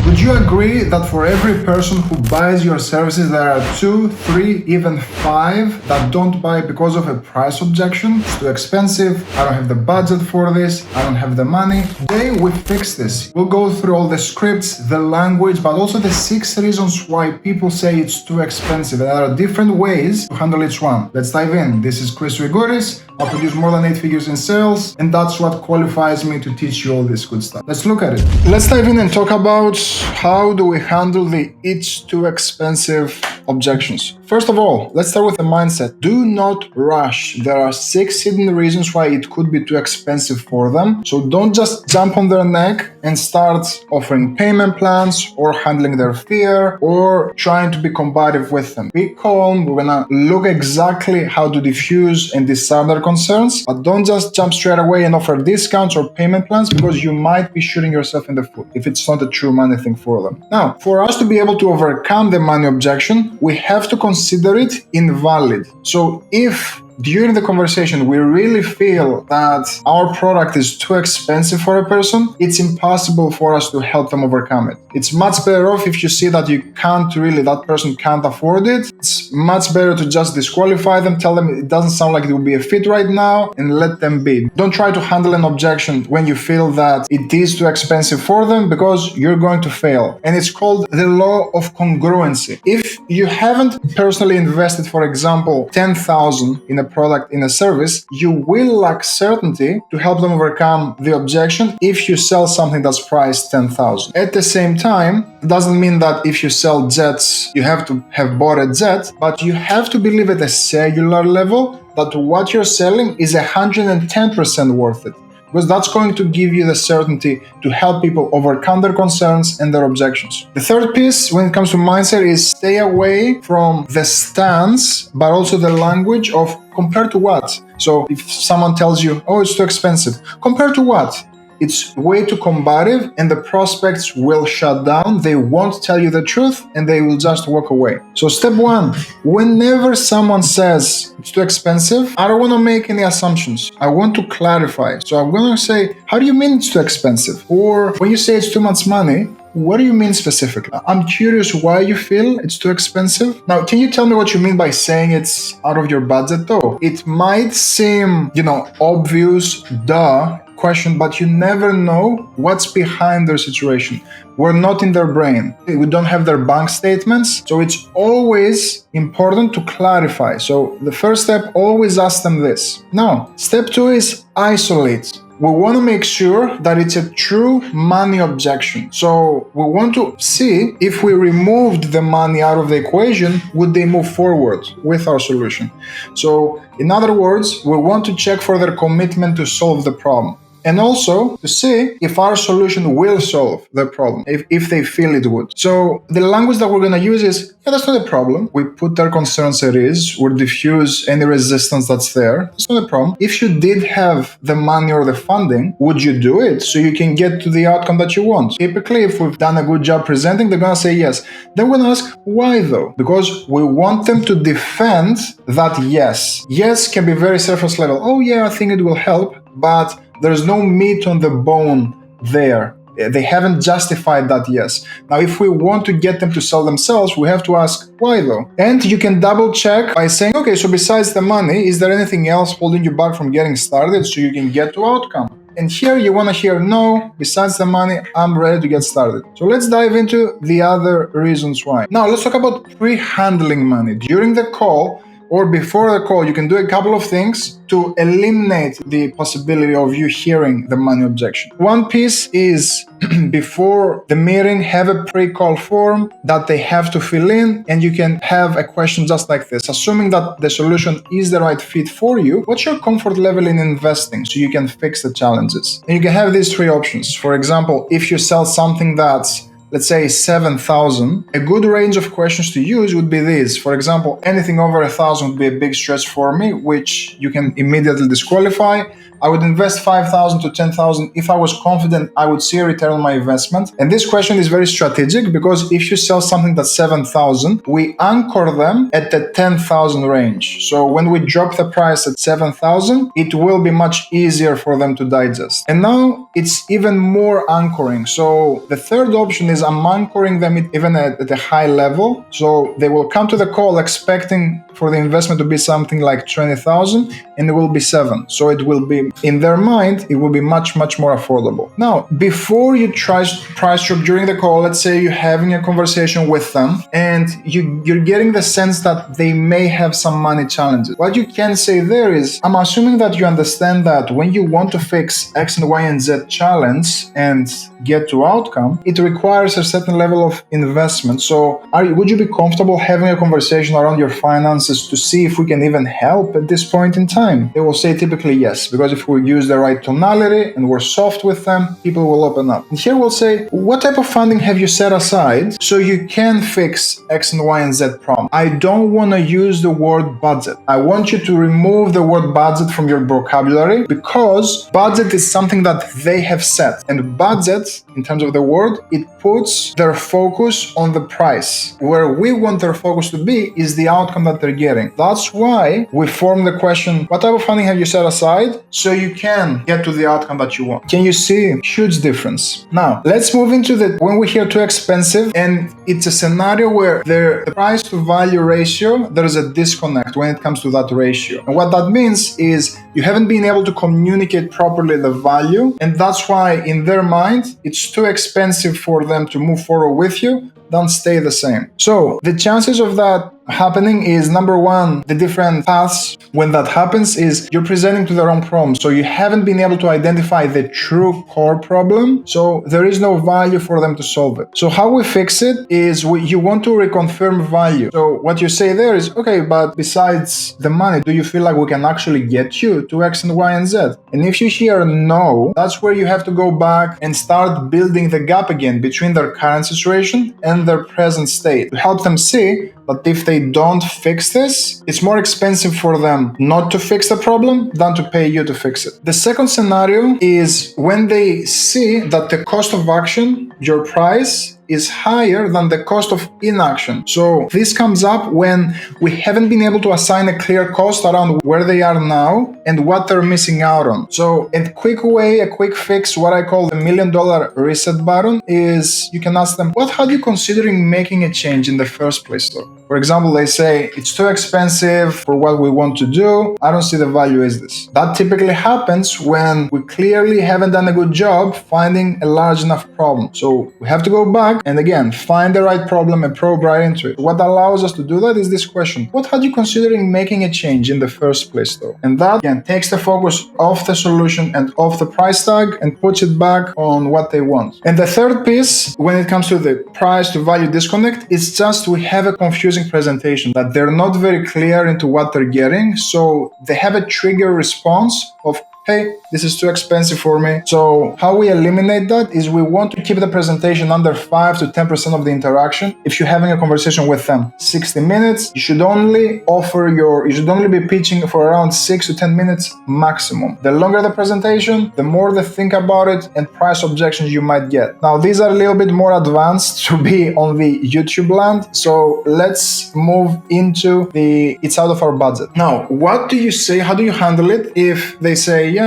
Would you agree that for every person who buys your services, there are 2, 3, even 5 that don't buy because of a price objection? It's too expensive, I don't have the budget for this, I don't have the money. Today we fix this. We'll go through all the scripts, the language, but also the 6 reasons why people say it's too expensive. There are different ways to handle each one. Let's dive in. This is Chris Rigoris. I produce more than 8 figures in sales, and that's what qualifies me to teach you all this good stuff. Let's look at it. Let's dive in and talk about how do we handle the it's too expensive objections. First of all, let's start with the mindset. Do not rush. There are 6 hidden reasons why it could be too expensive for them. So don't just jump on their neck and start offering payment plans or handling their fear or trying to be combative with them. Be calm. We're gonna look exactly how to diffuse and disarm their concerns, but don't just jump straight away and offer discounts or payment plans because you might be shooting yourself in the foot if it's not a true money thing for them. Now, for us to be able to overcome the money objection, we have to consider it invalid. So if during the conversation we really feel that our product is too expensive for a person, it's impossible for us to help them overcome it. It's much better off if you see that that person can't afford it. It's much better to just disqualify them, tell them it doesn't sound like it will be a fit right now, and let them be. Don't try to handle an objection when you feel that it is too expensive for them, because you're going to fail. And it's called the law of congruency. If you haven't personally invested, for example, 10,000 in a product, in a service, you will lack certainty to help them overcome the objection if you sell something that's priced 10,000. At the same time, it doesn't mean that if you sell jets, you have to have bought a jet, but you have to believe at a cellular level that what you're selling is 110% worth it, because that's going to give you the certainty to help people overcome their concerns and their objections. The third piece when it comes to mindset is stay away from the stance, but also the language of compared to what. So if someone tells you, oh, it's too expensive, compared to what? It's way too combative and the prospects will shut down. They won't tell you the truth and they will just walk away. So step 1, whenever someone says it's too expensive, I don't want to make any assumptions. I want to clarify. So I'm going to say, how do you mean it's too expensive? Or when you say it's too much money, what do you mean specifically? I'm curious why you feel it's too expensive. Now, can you tell me what you mean by saying it's out of your budget though? It might seem, obvious, question, but you never know what's behind their situation. We're not in their brain. We don't have their bank statements. So it's always important to clarify. So the first step, always ask them this. Now, step 2 is isolate. We want to make sure that it's a true money objection. So we want to see if we removed the money out of the equation, would they move forward with our solution? So in other words, we want to check for their commitment to solve the problem. And also to see if our solution will solve the problem, if they feel it would. So the language that we're going to use is, that's not a problem. We put their concerns at ease. We diffuse any resistance that's there. It's not a problem. If you did have the money or the funding, would you do it so you can get to the outcome that you want? Typically, if we've done a good job presenting, they're going to say yes. Then we're going to ask, why though? Because we want them to defend that yes. Yes can be very surface level. Oh yeah, I think it will help, but there's no meat on the bone there. They haven't justified that yes. Now, if we want to get them to sell themselves, we have to ask, why though? And you can double check by saying, okay, so besides the money, is there anything else holding you back from getting started so you can get to outcome? And here you want to hear, no, besides the money, I'm ready to get started. So let's dive into the other reasons why. Now, let's talk about pre-handling money. During the call, or before the call, you can do a couple of things to eliminate the possibility of you hearing the money objection. One piece is before the meeting, have a pre-call form that they have to fill in, and you can have a question just like this. Assuming that the solution is the right fit for you, what's your comfort level in investing so you can fix the challenges? And you can have these 3 options. For example, if you sell something that's, let's say 7,000, a good range of questions to use would be these. For example, anything over 1,000 would be a big stretch for me, which you can immediately disqualify. I would invest 5,000 to 10,000 if I was confident I would see a return on my investment. And this question is very strategic because if you sell something that's 7,000, we anchor them at the 10,000 range. So when we drop the price at 7,000, it will be much easier for them to digest. And now it's even more anchoring. So the third option is is I'm anchoring them even at a high level. So they will come to the call expecting for the investment to be something like 20,000 and it will be 7. So it will be, in their mind, it will be much more affordable. Now, before you try price drop during the call, let's say you're having a conversation with them and you're getting the sense that they may have some money challenges. What you can say there is, I'm assuming that you understand that when you want to fix X and Y and Z challenge and get to outcome, it requires a certain level of investment. So would you be comfortable having a conversation around your finances to see if we can even help at this point in time? They will say typically yes, because if we use the right tonality and we're soft with them, people will open up. And here we'll say, what type of funding have you set aside so you can fix X and Y and Z problem? I don't want to use the word budget. I want you to remove the word budget from your vocabulary, because budget is something that they have set. And budget, in terms of the word, it puts their focus on the price. Where we want their focus to be is the outcome that they're getting. That's why we form the question, what type of funding have you set aside so you can get to the outcome that you want? Can you see? Huge difference. Now, let's move into when we hear too expensive, and it's a scenario where the price to value ratio, there is a disconnect when it comes to that ratio. And what that means is you haven't been able to communicate properly the value, and that's why in their mind, it's too expensive for them to move forward with you, then stay the same. So the chances of that happening is, number one, the different paths when that happens is you're presenting to the wrong problem. So you haven't been able to identify the true core problem. So there is no value for them to solve it. So how we fix it is you want to reconfirm value. So what you say there is, okay, but besides the money, do you feel like we can actually get you to X and Y and Z? And if you hear no, that's where you have to go back and start building the gap again between their current situation and their present state to help them see that if they don't fix this, it's more expensive for them not to fix the problem than to pay you to fix it. The second scenario is when they see that the cost of action, your price, is higher than the cost of inaction. So this comes up when we haven't been able to assign a clear cost around where they are now and what they're missing out on. So a quick way, a quick fix, what I call the $1 million reset button, is you can ask them, what had you considering making a change in the first place though? For example, they say, it's too expensive for what we want to do. I don't see the value is this. That typically happens when we clearly haven't done a good job finding a large enough problem. So we have to go back and again, find the right problem and probe right into it. What allows us to do that is this question. What had you considering making a change in the first place though? And that again takes the focus off the solution and off the price tag and puts it back on what they want. And the third piece, when it comes to the price to value disconnect, it's just we have a confusing presentation that they're not very clear into what they're getting. So they have a trigger response of, hey, this is too expensive for me. So how we eliminate that is we want to keep the presentation under 5 to 10% of the interaction. If you're having a conversation with them 60 minutes, you should only be pitching for around 6 to 10 minutes maximum. The longer the presentation, the more they think about it and price objections you might get. Now, these are a little bit more advanced to be on the YouTube land. So let's move into it's out of our budget. Now, what do you say? How do you handle it if they say,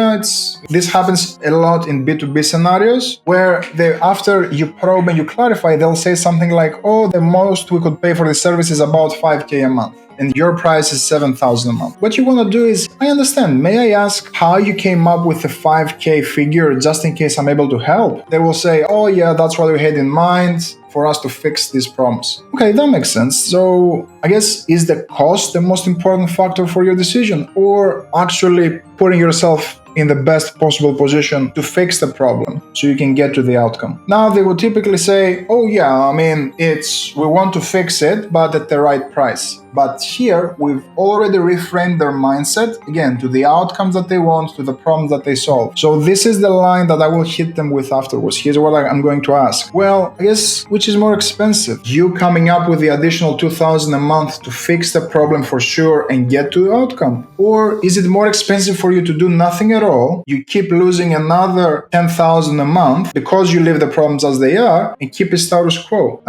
this happens a lot in B2B scenarios where after you probe and you clarify, they'll say something like, oh, the most we could pay for the service is about $5,000 a month and your price is $7,000 a month. What you want to do is, I understand, may I ask how you came up with the $5,000 figure just in case I'm able to help? They will say, oh yeah, that's what we had in mind for us to fix these problems. Okay, that makes sense. So I guess, is the cost the most important factor for your decision, or actually putting yourself in the best possible position to fix the problem so you can get to the outcome? Now they would typically say, oh yeah, we want to fix it, but at the right price. But here we've already reframed their mindset again to the outcomes that they want, to the problems that they solve. So this is the line that I will hit them with afterwards. Here's what I'm going to ask. Well, I guess which is more expensive? You coming up with the additional $2,000 a month to fix the problem for sure and get to the outcome? Or is it more expensive for you to do nothing at all? You keep losing another $10,000 a month because you leave the problems as they are and keep it status quo.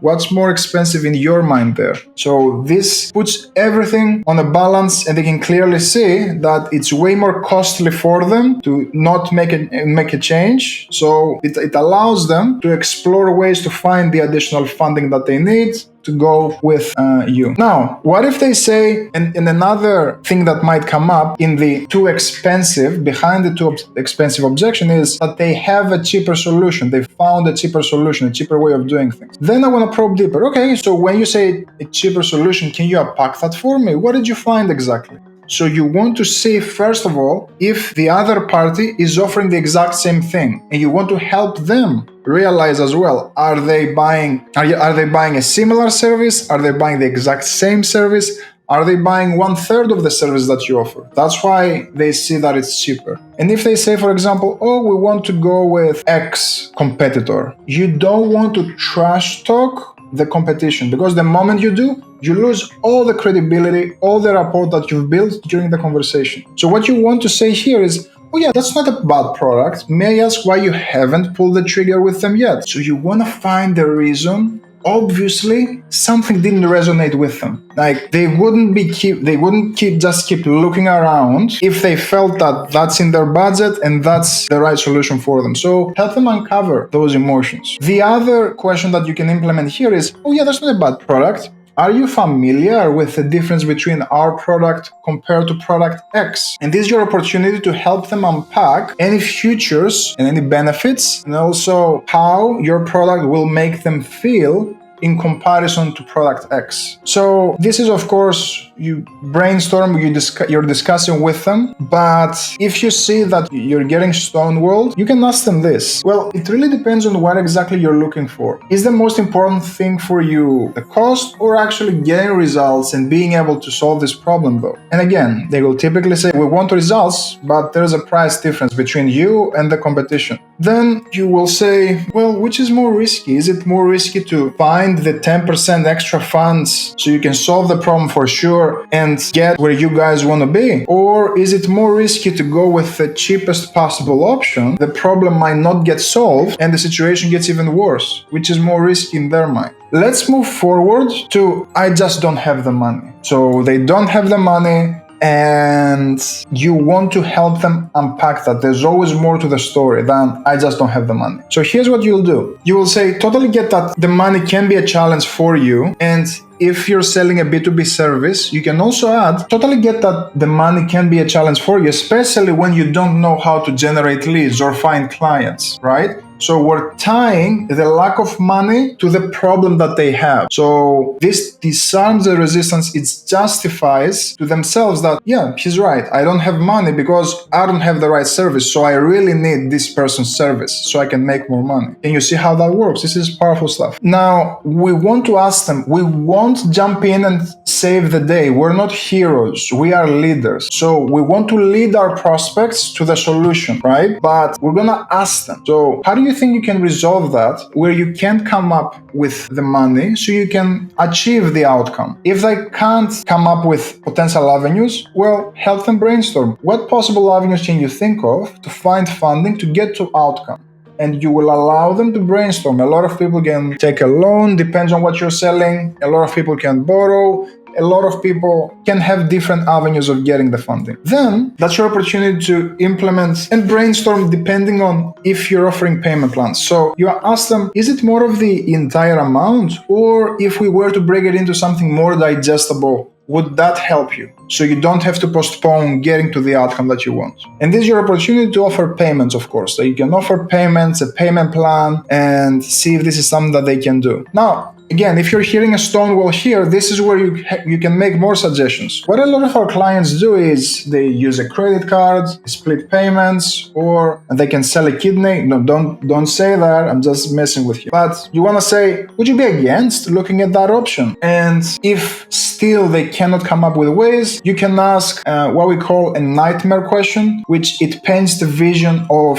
What's more expensive in your mind there? So this puts everything on a balance, and they can clearly see that it's way more costly for them to not make a change. So it allows them to explore ways to find the additional funding that they need to go with you. Now, what if they say, and another thing that might come up in the too expensive, behind the too expensive objection is that they have a cheaper solution. They found a cheaper solution, a cheaper way of doing things. Then I want to probe deeper. Okay, so when you say a cheaper solution, can you unpack that for me? What did you find exactly? So you want to see, first of all, if the other party is offering the exact same thing, and you want to help them realize as well, are they buying a similar service? Are they buying the exact same service? Are they buying 1/3 of the service that you offer? That's why they see that it's cheaper. And if they say, for example, oh, we want to go with X competitor, you don't want to trash talk the competition, because the moment you do, you lose all the credibility, all the rapport that you've built during the conversation. So what you want to say here is, oh yeah, that's not a bad product. May I ask why you haven't pulled the trigger with them yet? So you want to find the reason. Obviously, something didn't resonate with them. Like they wouldn't keep looking around if they felt that that's in their budget and that's the right solution for them. So help them uncover those emotions. The other question that you can implement here is, oh yeah, that's not a bad product. Are you familiar with the difference between our product compared to product X? And this is your opportunity to help them unpack any features and any benefits, and also how your product will make them feel in comparison to product X. So this is, of course, you brainstorm, you're discussing with them, but if you see that you're getting stonewalled, you can ask them this. Well, it really depends on what exactly you're looking for. Is the most important thing for you the cost, or actually getting results and being able to solve this problem though? And again, they will typically say, we want results, but there's a price difference between you and the competition. Then you will say, well, which is more risky? Is it more risky to find the 10% extra funds so you can solve the problem for sure and get where you guys want to be? Or is it more risky to go with the cheapest possible option? The problem might not get solved and the situation gets even worse, which is more risky in their mind. Let's move forward to, I just don't have the money. So they don't have the money, and you want to help them unpack that. There's always more to the story than I just don't have the money. So here's what you'll do. You will say, totally get that the money can be a challenge for you, and if you're selling a B2B service, you can also add, totally get that the money can be a challenge for you, especially when you don't know how to generate leads or find clients, right? So we're tying the lack of money to the problem that they have. So this disarms the resistance. It justifies to themselves that, yeah, he's right. I don't have money because I don't have the right service. So I really need this person's service so I can make more money. Can you see how that works? This is powerful stuff. Now, we want to ask them, we won't jump in and save the day. We're not heroes. We are leaders. So we want to lead our prospects to the solution, right? But we're going to ask them. So how do you think you can resolve that where you can't come up with the money so you can achieve the outcome? If they can't come up with potential avenues, well, help them brainstorm. What possible avenues can you think of to find funding to get to outcome? And you will allow them to brainstorm. A lot of people can take a loan, depends on what you're selling. A lot of people can borrow. A lot of people can have different avenues of getting the funding. Then that's your opportunity to implement and brainstorm depending on if you're offering payment plans. So you ask them, is it more of the entire amount? Or if we were to break it into something more digestible, would that help you? So you don't have to postpone getting to the outcome that you want. And this is your opportunity to offer payments, of course. So you can offer payments, a payment plan, and see if this is something that they can do. Now, again, if you're hearing a stonewall here, this is where you can make more suggestions. What a lot of our clients do is they use a credit card, split payments, or they can sell a kidney. No, don't say that. I'm just messing with you. But you want to say, would you be against looking at that option? And if still they cannot come up with ways, you can ask what we call a nightmare question, which it paints the vision of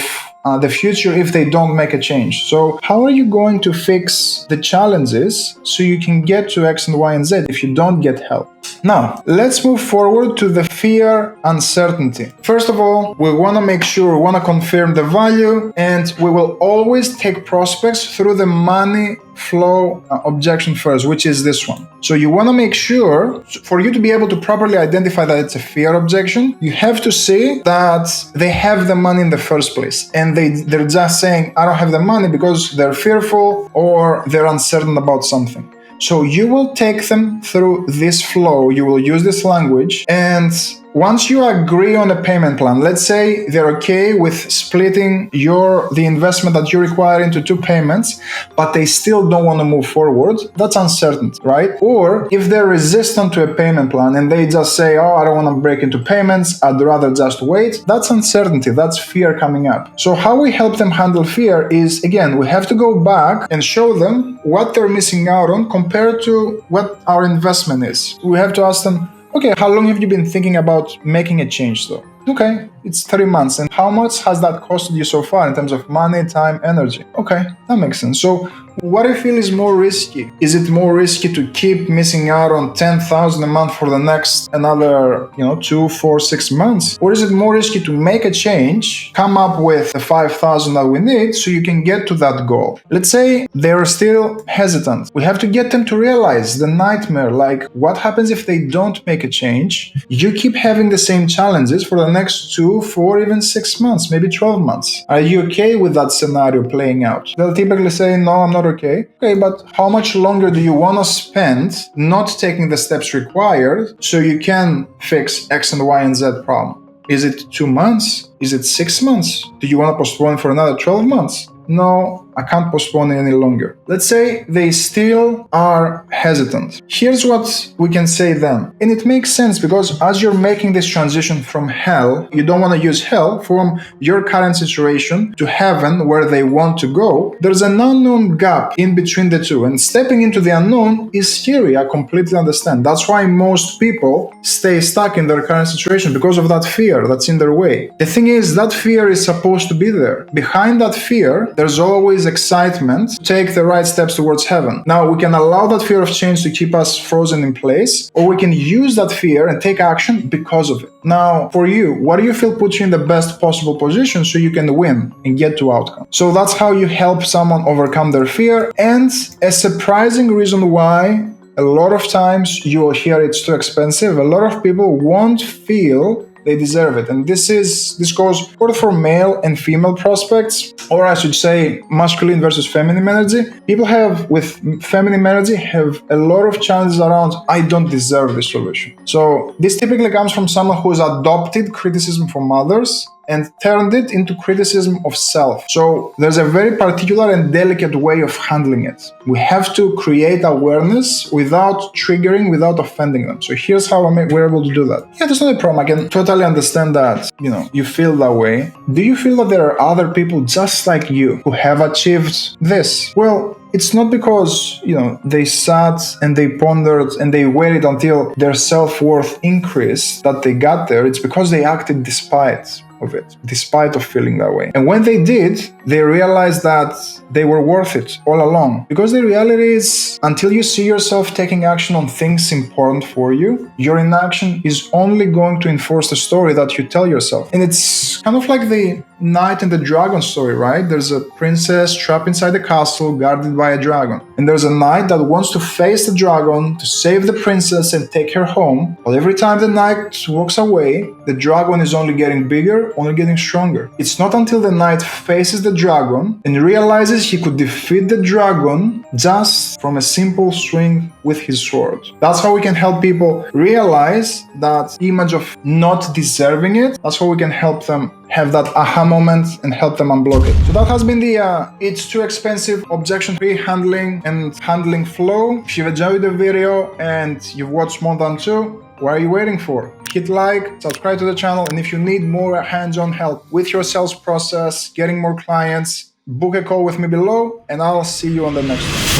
the future if they don't make a change. So how are you going to fix the challenges so you can get to X and Y and Z if you don't get help? Now, let's move forward to the fear uncertainty. First of all, we want to make sure, we want to confirm the value, and we will always take prospects through the money flow objection first, which is this one. So you want to make sure, for you to be able to properly identify that it's a fear objection, you have to see that they have the money in the first place. And they're just saying, I don't have the money because they're fearful or they're uncertain about something. So you will take them through this flow, you will use this language, and once you agree on a payment plan, let's say they're okay with splitting the investment that you require into 2 payments, but they still don't want to move forward, that's uncertainty, right? Or if they're resistant to a payment plan and they just say, oh, I don't want to break into payments, I'd rather just wait, that's uncertainty, that's fear coming up. So how we help them handle fear is, again, we have to go back and show them what they're missing out on compared to what our investment is. We have to ask them, okay, how long have you been thinking about making a change though? Okay, it's 3 months. And how much has that costed you so far in terms of money, time, energy? Okay, that makes sense. So what do you feel is more risky? Is it more risky to keep missing out on $10,000 a month for the next another, 2, 4, 6 months? Or is it more risky to make a change, come up with the $5,000 that we need so you can get to that goal? Let's say they're still hesitant. We have to get them to realize the nightmare, like what happens if they don't make a change? You keep having the same challenges for the next 2, 4, even 6 months, maybe 12 months. Are you okay with that scenario playing out? They'll typically say, no, I'm not okay. Okay, but how much longer do you want to spend not taking the steps required so you can fix X and Y and Z problem? Is it 2 months? Is it 6 months? Do you want to postpone for another 12 months? No, I can't postpone it any longer. Let's say they still are hesitant. Here's what we can say then. And it makes sense because as you're making this transition from hell, you don't want to use hell, from your current situation to heaven where they want to go. There's an unknown gap in between the two. And stepping into the unknown is scary. I completely understand. That's why most people stay stuck in their current situation, because of that fear that's in their way. The thing is, that fear is supposed to be there. Behind that fear, there's always excitement to take the right steps towards heaven. Now, we can allow that fear of change to keep us frozen in place, or we can use that fear and take action because of it. Now, for you, what do you feel puts you in the best possible position so you can win and get to outcome? So that's how you help someone overcome their fear. And a surprising reason why a lot of times you will hear it's too expensive, a lot of people won't feel they deserve it. And this goes both for male and female prospects, or I should say masculine versus feminine energy. People with feminine energy have a lot of challenges around, I don't deserve this solution. So this typically comes from someone who's adopted criticism from others and turned it into criticism of self. So there's a very particular and delicate way of handling it. We have to create awareness without triggering, without offending them. So here's how we're able to do that. Yeah, there's not a problem. I can totally understand that, you feel that way. Do you feel that there are other people just like you who have achieved this? Well, it's not because, they sat and they pondered and they waited until their self-worth increased that they got there. It's because they acted despite of feeling that way. And when they did, they realized that they were worth it all along. Because the reality is, until you see yourself taking action on things important for you, your inaction is only going to enforce the story that you tell yourself. And it's kind of like the knight and the dragon story, right? There's a princess trapped inside a castle guarded by a dragon. And there's a knight that wants to face the dragon to save the princess and take her home. But every time the knight walks away, the dragon is only getting bigger, only getting stronger. It's not until the knight faces the dragon and realizes he could defeat the dragon just from a simple swing with his sword. That's how we can help people realize that image of not deserving it. That's how we can help them have that aha moment and help them unblock it. So that has been the It's Too Expensive Objection Handling and Handling Flow. If you've enjoyed the video and you've watched more than 2, what are you waiting for? Hit like, subscribe to the channel, and if you need more hands-on help with your sales process, getting more clients, book a call with me below, and I'll see you on the next one.